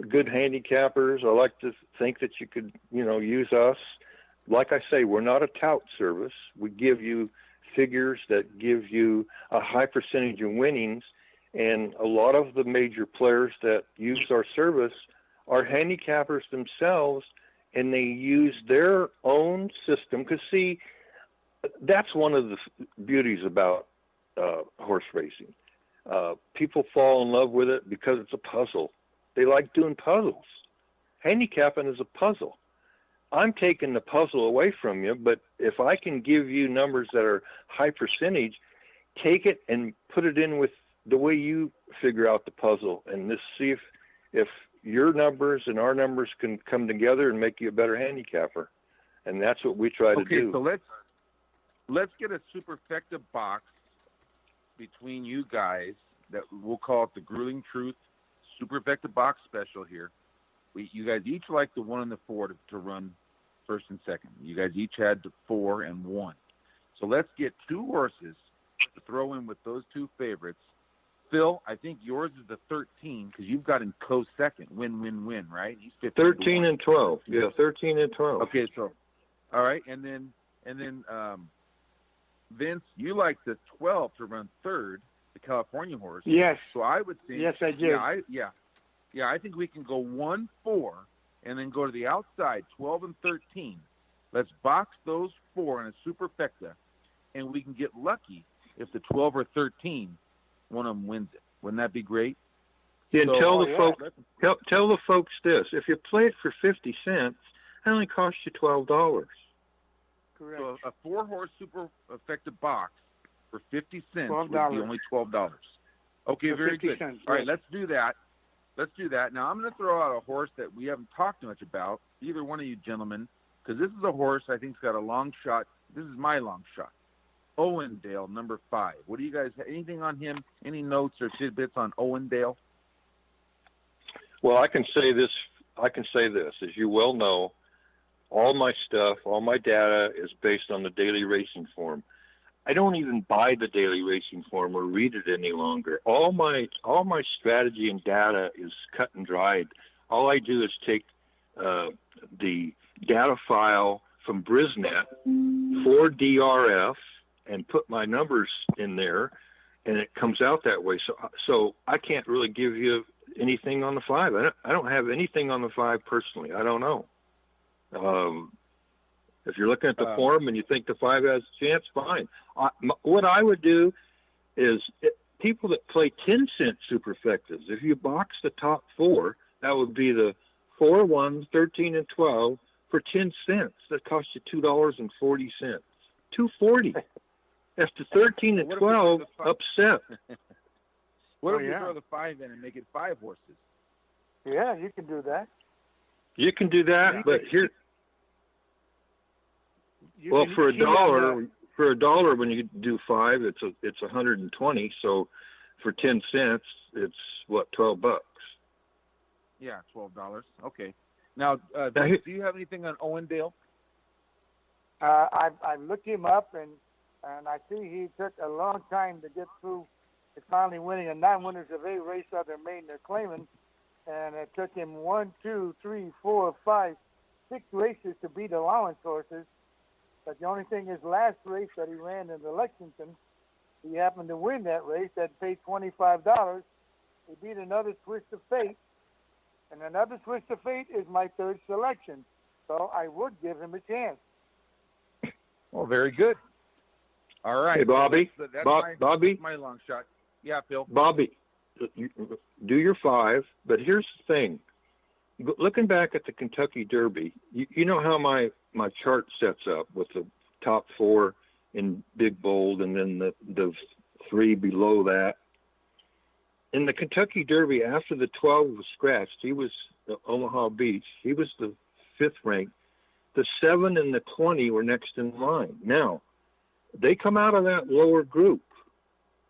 good handicappers. I like to think that you could, use us. Like I say, we're not a tout service. We give you figures that give you a high percentage of winnings, and a lot of the major players that use our service are handicappers themselves, and they use their own system. Because, see, that's one of the beauties about horse racing. People fall in love with it because it's a puzzle. They like doing puzzles. Handicapping is a puzzle. I'm taking the puzzle away from you, but if I can give you numbers that are high percentage, take it and put it in with the way you figure out the puzzle, and just see if your numbers and our numbers can come together and make you a better handicapper. And that's what we try to do. Okay, so let's get a superfecta box between you guys that we'll call it the Grueling Truth Superfecta box special here. You guys each like the 1 and the 4 to run first and second. You guys each had the 4 and 1. So let's get 2 horses to throw in with those 2 favorites. Phil, I think yours is the 13 because you've got him co-second. Win, right? He's 13 and 12. Yeah, 13 and 12. Okay, so all right, and then Vince, you like the 12 to run third, the California horse. Yes. So I would think. Yes, I do. Yeah, I think we can go 1, 4, and then go to the outside, 12 and 13. Let's box those 4 in a superfecta, and we can get lucky if the 12 or 13, one of them wins it. Wouldn't that be great? Yeah, so, tell the folks this. If you play it for 50 cents, it only costs you $12. Correct. So a 4-horse superfecta box for 50 cents $12. would be only $12. Okay, for very good. Cents, all right, yes. Let's do that. Now, I'm going to throw out a horse that we haven't talked much about, either one of you gentlemen, because this is a horse I think's got a long shot. This is my long shot. Owendale, number 5. What do you guys, anything on him? Any notes or tidbits on Owendale? Well, I can say this. As you well know, all my stuff, all my data is based on the daily racing form. I don't even buy the daily racing form or read it any longer. All my strategy and data is cut and dried. All I do is take the data file from Brisnet for DRF and put my numbers in there, and it comes out that way. So I can't really give you anything on the 5. I don't have anything on the 5 personally. I don't know. If you're looking at the form and you think the 5 has a chance, fine. What I would do is people that play 10-cent superfectas, if you box the top 4, that would be the 4, 1, 13, and 12 for 10 cents. That costs you $2.40. $2.40. That's the 13 and 12 upset. What if you throw the 5 in and make it 5 horses? Yeah, you can do that. You can do that, but here. Well, for $1, when you do 5, it's 120. So for 10 cents, it's what, $12? Yeah, $12. Okay. Now, do you have anything on Owendale? I looked him up, and I see he took a long time to get through to finally winning a 9 winners of 8 race other maiden they're claiming, and it took him 1, 2, 3, 4, 5, 6 races to beat allowance horses. But the only thing is, last race that he ran in Lexington, he happened to win that race. That paid $25. He beat another twist of fate, and another twist of fate is my third selection. So I would give him a chance. Well, very good. All right. Hey, Bobby. Bobby. My long shot. Yeah, Phil. Bobby, do your 5, but here's the thing. Looking back at the Kentucky Derby, you know how my chart sets up with the top 4 in big bold and then the 3 below that. In the Kentucky Derby, after the 12 was scratched, he was the Omaha Beach. He was the 5th ranked. The 7 and the 20 were next in line. Now, they come out of that lower group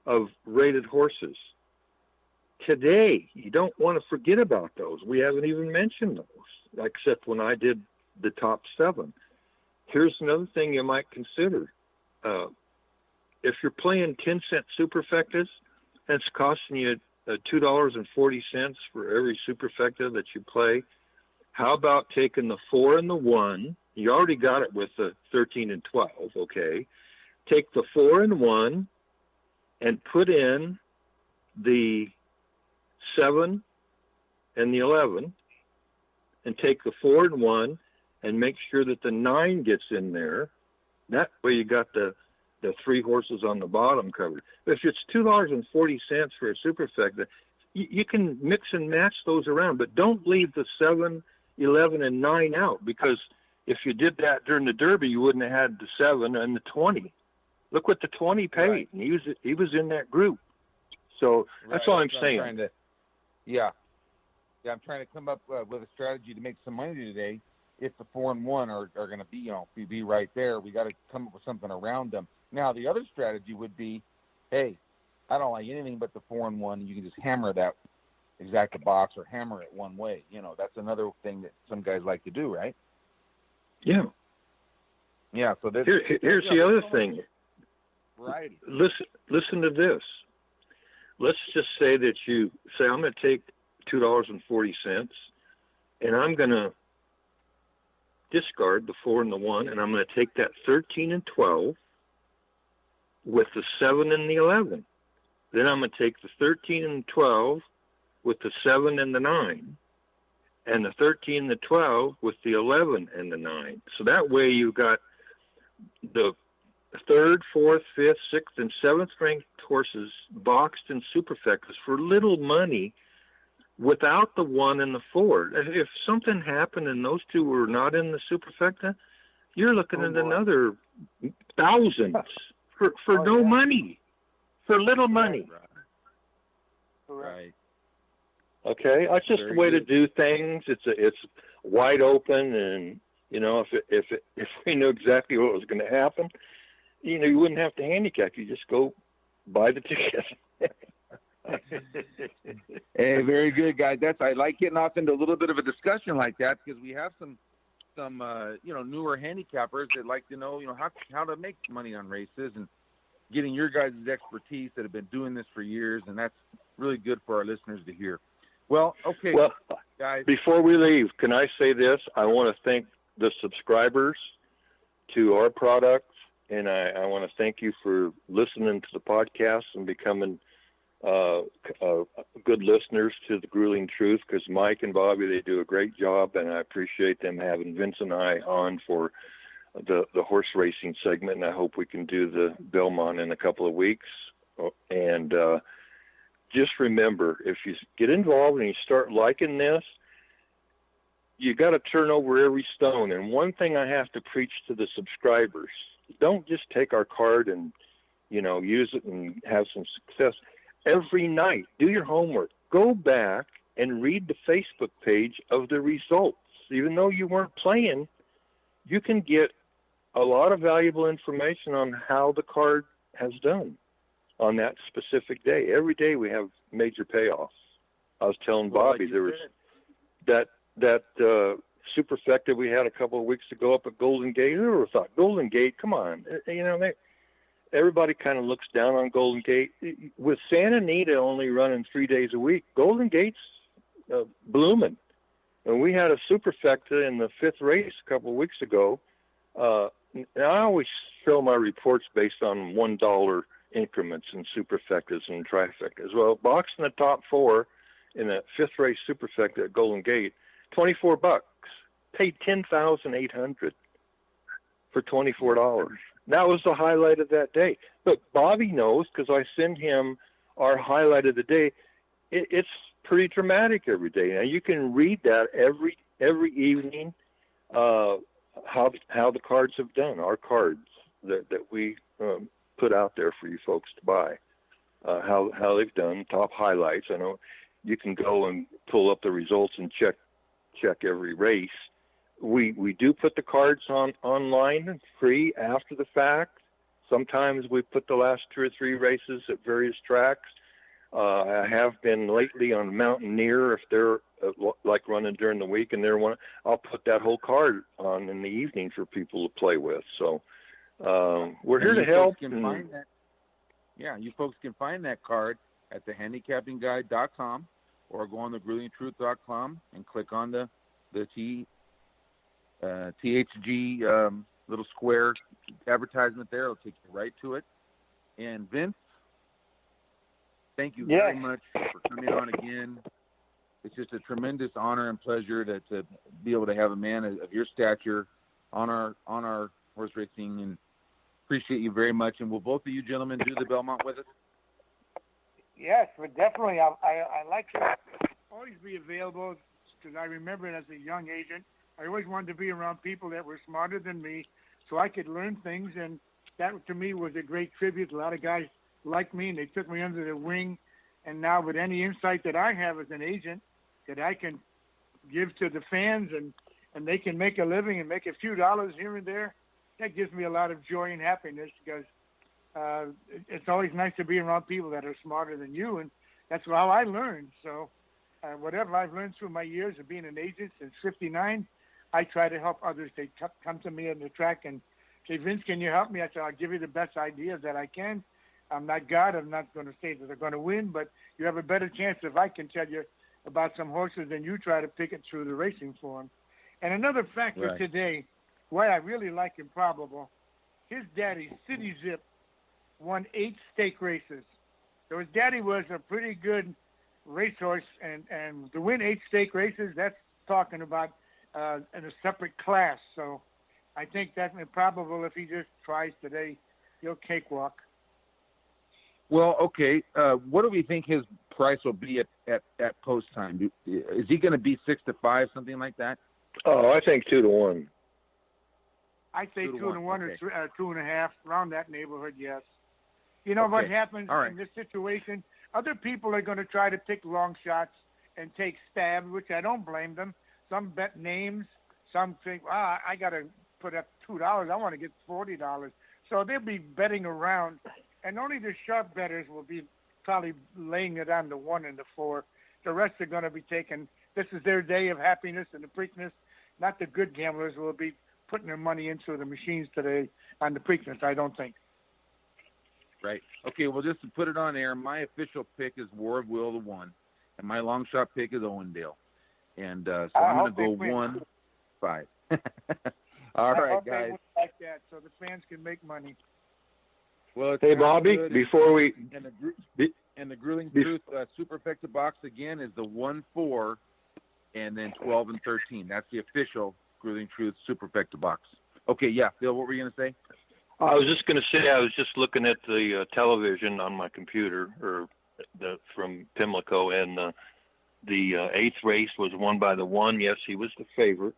of rated horses. Today, you don't want to forget about those. We haven't even mentioned those, except when I did the top 7. Here's another thing you might consider. If you're playing 10-cent superfectas, that's costing you $2.40 for every superfecta that you play. How about taking the 4 and the 1? You already got it with the 13 and 12, okay? Take the 4 and 1 and put in the 7 and the 11, and take the 4 and 1 and make sure that the 9 gets in there. That way you got the 3 horses on the bottom covered. If it's $2.40 for a superfecta, you can mix and match those around, but don't leave the 7, 11, and 9 out, because if you did that during the Derby, you wouldn't have had the 7 and the 20. Look what the 20 paid. Right. And he was in that group. So that's all I'm saying. I'm trying to come up with a strategy to make some money today. If the 4 and 1 are going to be right there, we got to come up with something around them. Now, the other strategy would be, hey, I don't like anything but the 4 and 1. You can just hammer that exact box or hammer it one way. That's another thing that some guys like to do, right? Yeah. Yeah. So here's the other thing. Variety. Listen to this. Let's just say that you say, I'm going to take $2.40 and I'm going to discard the 4 and the 1, and I'm going to take that 13 and 12 with the 7 and the 11. Then I'm going to take the 13 and 12 with the 7 and the 9, and the 13 and the 12 with the 11 and the 9. So that way you've got the 3rd, 4th, 5th, 6th, and 7th ranked horses boxed in superfectas for little money without the 1 and the 4. If something happened and those 2 were not in the superfecta, you're looking at another thousands for no money, for little money. Right. Okay, that's just the way to do things. It's wide open, and if we knew exactly what was going to happen, you wouldn't have to handicap. You just go buy the ticket. Hey, very good, guys. I like getting off into a little bit of a discussion like that, because we have some newer handicappers that like to know how to make money on races, and getting your guys' expertise that have been doing this for years, and that's really good for our listeners to hear. Well, okay, guys. Before we leave, can I say this? I want to thank the subscribers to our products, and I want to thank you for listening to the podcast and becoming good listeners to the Grueling Truth, because Mike and Bobby, they do a great job, and I appreciate them having Vince and I on for the horse racing segment, and I hope we can do the Belmont in a couple of weeks. And just remember, if you get involved and you start liking this, you got to turn over every stone. And one thing I have to preach to the subscribers: don't just take our card and use it and have some success. Every night, do your homework. Go back and read the Facebook page of the results. Even though you weren't playing, you can get a lot of valuable information on how the card has done on that specific day. Every day we have major payoffs. I was telling Bobby there was that superfecta we had a couple of weeks ago up at Golden Gate. Who ever thought Golden Gate? Come on, everybody kind of looks down on Golden Gate. With Santa Anita only running 3 days a week, Golden Gate's blooming. And we had a superfecta in the 5th race a couple of weeks ago. And I always fill my reports based on $1 increments and superfectas and trifectas. Well, boxing the top 4 in the 5th race superfecta at Golden Gate, $24, paid $10,800 for $24. That was the highlight of that day. But Bobby knows, because I send him our highlight of the day. It's pretty dramatic every day. Now you can read that every evening. How the cards have done, our cards that we put out there for you folks to buy, how they've done, top highlights. I know you can go and pull up the results and check every race. We do put the cards online free after the fact. Sometimes we put the last 2 or 3 races at various tracks. I have been lately on Mountaineer, if they're like running during the week and they're one, I'll put that whole card on in the evening for people to play with. So we're here to help. Yeah, you folks can find that card at thehandicappingguide.com or go on thegruelingtruth.com and click on the THG little square advertisement there. It'll take you right to it. And Vince, thank you very much for coming on again. It's just a tremendous honor and pleasure to be able to have a man of your stature on our horse racing, and appreciate you very much. And will both of you gentlemen do the Belmont with us? Yes, but definitely. I like to always be available, because I remember as a young agent, I always wanted to be around people that were smarter than me so I could learn things, and that to me was a great tribute. A lot of guys like me, and they took me under their wing. And now with any insight that I have as an agent that I can give to the fans, and they can make a living and make a few dollars here and there, that gives me a lot of joy and happiness, because it's always nice to be around people that are smarter than you, and that's how I learned. So whatever I've learned through my years of being an agent since '59, I try to help others. They come to me on the track and say, Vince, can you help me? I say, I'll give you the best ideas that I can. I'm not God. I'm not going to say that they're going to win, but you have a better chance if I can tell you about some horses than you try to pick it through the racing form. And another factor today, why I really like Improbable, his daddy, City Zip, won 8 stake races. So his daddy was a pretty good racehorse, and to win 8 stake races, that's talking about in a separate class. So I think that's Improbable. If he just tries today, he'll cakewalk. Well, okay. What do we think his price will be at post time? Is he going to be 6 to 5, something like that? Oh, I think 2 to 1. I say 2 to 1 or 2.5, around that neighborhood. Yes. You know what happens in this situation? Other people are going to try to pick long shots and take stabs, which I don't blame them. Some bet names. Some think, I got to put up $2. I want to get $40. So they'll be betting around. And only the sharp bettors will be probably laying it on the 1 and the 4. The rest are going to be taking, this is their day of happiness and the Preakness. Not the good gamblers will be putting their money into the machines today on the Preakness, I don't think. Right. Okay, well, just to put it on air, my official pick is War of Will, the 1. And my long shot pick is Owendale. And so I'm going to go 1-5. All right, guys. Like that, so the fans can make money. Well, hey, Bobby, before we... And the Grueling Truth Superfecta box, again, is the 1-4 and then 12 and 13. That's the official Grueling Truth Superfecta box. Okay, yeah. Phil, what were you going to say? I was just going to say I was just looking at the television on my computer from Pimlico, and the 8th race was won by the 1. Yes, he was the favorite,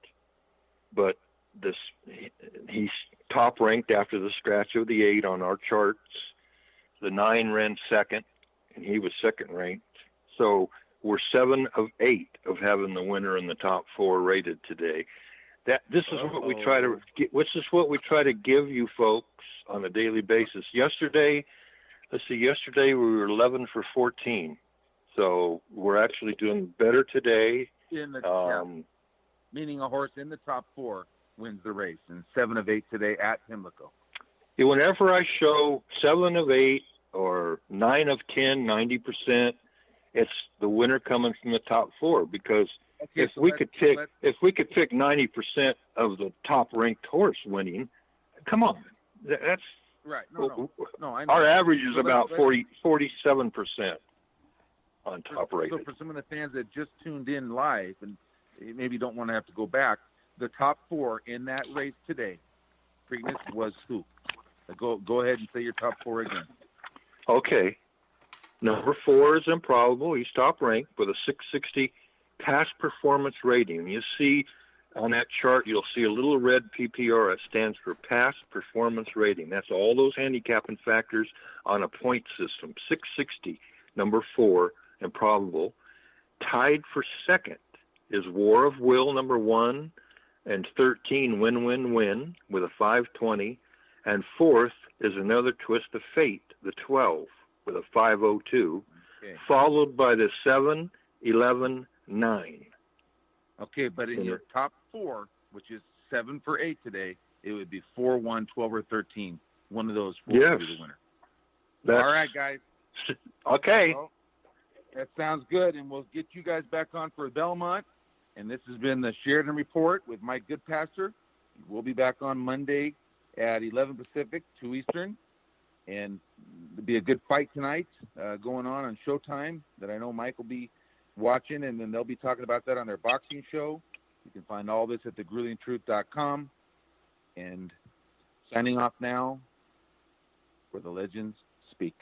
but he's top ranked after the scratch of the 8 on our charts. The 9 ran second, and he was second ranked. So we're 7 of 8 of having the winner in the top 4 rated today. This is what we try to get. This is what we try to give you folks on a daily basis. Yesterday we were 11 for 14. So we're actually doing better today. Meaning a horse in the top 4 wins the race, and 7 of 8 today at Pimlico. Yeah, whenever I show 7 of 8 or 9 of 10, 90%, it's the winner coming from the top 4, because if we could pick 90% of the top ranked horse winning, come on, Right. No, I know. Our average is about 47% on top rating. So for some of the fans that just tuned in live and maybe don't want to have to go back, the top 4 in that race today, Preakness, was who? Go ahead and say your top 4 again. Okay. Number 4 is Improbable. He's top ranked with a 660 past performance rating. You see on that chart, you'll see a little red PPR. It stands for past performance rating. That's all those handicapping factors on a point system. 660, number 4, Improbable. Tied for second is War of Will, number 1, and 13, Win, Win, Win, with a 520. And fourth is Another Twist of Fate, the 12, with a 502, followed by the 7, 11, 9. Okay, but in your top 4, which is 7 for 8 today, it would be 4, 1, 12, or 13. One of those 4 would be the winner. All right, guys. Okay. Well, that sounds good, and we'll get you guys back on for Belmont. And this has been the Sheridan Report with Mike Goodpastor. We'll be back on Monday at 11 Pacific, 2 Eastern. And there'll be a good fight tonight going on Showtime that I know Mike will be watching, and then they'll be talking about that on their boxing show. You can find all this at thegruelingtruth.com. And signing off now, where the legends speak.